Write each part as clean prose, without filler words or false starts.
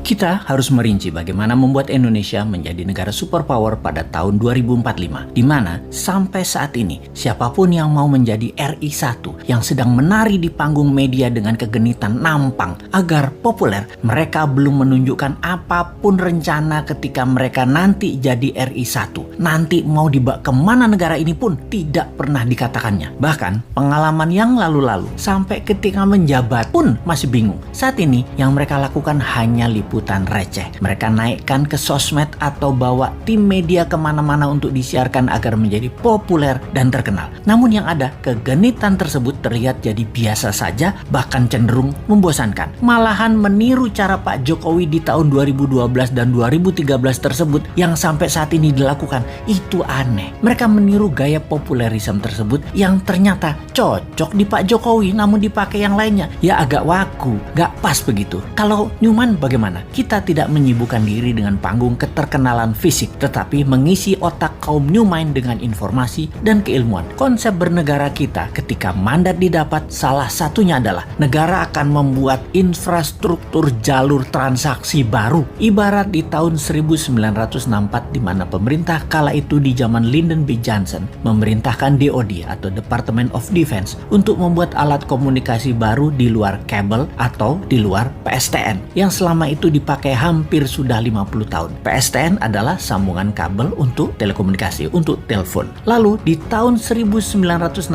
Kita harus merinci bagaimana membuat Indonesia menjadi negara superpower pada tahun 2045, di mana sampai saat ini siapapun yang mau menjadi RI 1 yang sedang menari di panggung media dengan kegenitan nampang agar populer, mereka belum menunjukkan apapun rencana ketika mereka nanti jadi RI 1. Nanti mau dibawa kemana negara ini pun tidak pernah dikatakannya. Bahkan pengalaman yang lalu-lalu sampai ketika menjabat pun masih bingung. Saat ini yang mereka lakukan hanya liputan receh. Mereka naikkan ke sosmed atau bawa tim media kemana-mana untuk disiarkan agar menjadi populer dan terkenal. Namun yang ada, kegenitan tersebut terlihat jadi biasa saja, bahkan cenderung membosankan. Malahan meniru cara Pak Jokowi di tahun 2012 dan 2013 tersebut yang sampai saat ini dilakukan. Itu aneh. Mereka meniru gaya populerisme tersebut yang ternyata cocok di Pak Jokowi, namun dipakai yang lainnya ya agak waku, gak pas begitu. Kalau Newman bagaimana? Kita tidak menyibukkan diri dengan panggung keterkenalan fisik, tetapi mengisi otak kaum new mind dengan informasi dan keilmuan. Konsep bernegara kita ketika mandat didapat, salah satunya adalah negara akan membuat infrastruktur jalur transaksi baru. Ibarat di tahun 1964 di mana pemerintah kala itu di zaman Lyndon B. Johnson memerintahkan DoD atau Department of Defense untuk membuat alat komunikasi baru di luar kabel atau di luar PSTN yang selama itu dipakai hampir sudah 50 tahun. PSTN adalah sambungan kabel untuk telekomunikasi, untuk telepon. Lalu di tahun 1969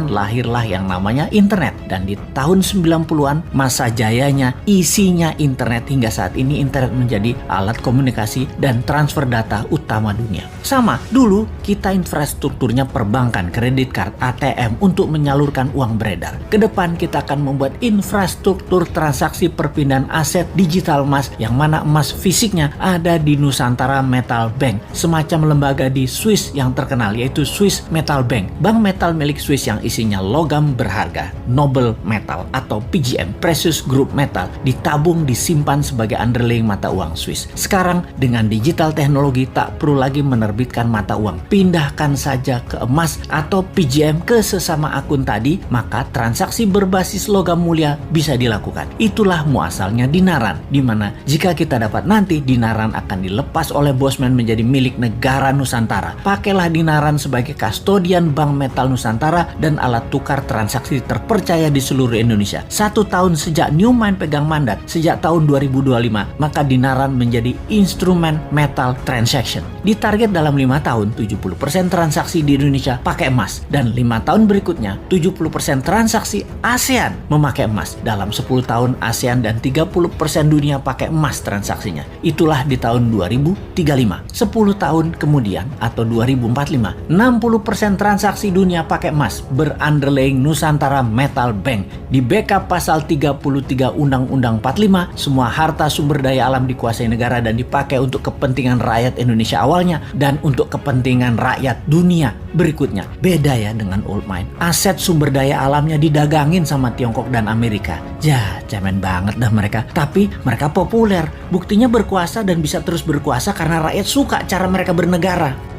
lahirlah yang namanya internet, dan di tahun 90-an masa jayanya isinya internet. Hingga saat ini internet menjadi alat komunikasi dan transfer data utama dunia. Sama, dulu kita infrastrukturnya perbankan, kredit card, ATM untuk menyalurkan uang beredar. Kedepan kita akan membuat infrastruktur transaksi perpindahan aset digital emas, yang mana emas fisiknya ada di Nusantara Metal Bank, semacam lembaga di Swiss yang terkenal yaitu Swiss Metal Bank, bank metal milik Swiss yang isinya logam berharga, noble metal atau PGM, precious group metal, ditabung disimpan sebagai underlying mata uang Swiss. Sekarang dengan digital teknologi tak perlu lagi menerbitkan mata uang, pindahkan saja ke emas atau PGM ke sesama akun tadi, maka transaksi berbasis logam mulia bisa dilakukan. Itulah muasalnya dinaran, di mana jika kita dapat nanti dinaran akan dilepas oleh Bosman menjadi milik negara Nusantara. Pakailah dinaran sebagai kastodian Bank Metal Nusantara dan alat tukar transaksi terpercaya di seluruh Indonesia. 1 tahun sejak Newman pegang mandat, sejak tahun 2025, maka dinaran menjadi instrumen metal transaction. Ditarget dalam 5 tahun 70% transaksi di Indonesia pakai emas, dan 5 tahun berikutnya 70% transaksi ASEAN memakai emas. Dalam 10 tahun ASEAN dan 30% dunia pakai emas transaksinya. Itulah di tahun 2035. 10 tahun kemudian atau 2045, 60% transaksi dunia pakai emas berunderlying Nusantara Metal Bank. Di backup pasal 33 Undang-Undang 45, semua harta sumber daya alam dikuasai negara dan dipakai untuk kepentingan rakyat Indonesia awalnya dan untuk kepentingan rakyat dunia berikutnya. Beda ya dengan old mine. Aset sumber daya alamnya didagangin sama Tiongkok dan Amerika. Ya, cemen banget dah mereka. Tapi mereka populer. Buktinya berkuasa dan bisa terus berkuasa karena rakyat suka cara mereka bernegara.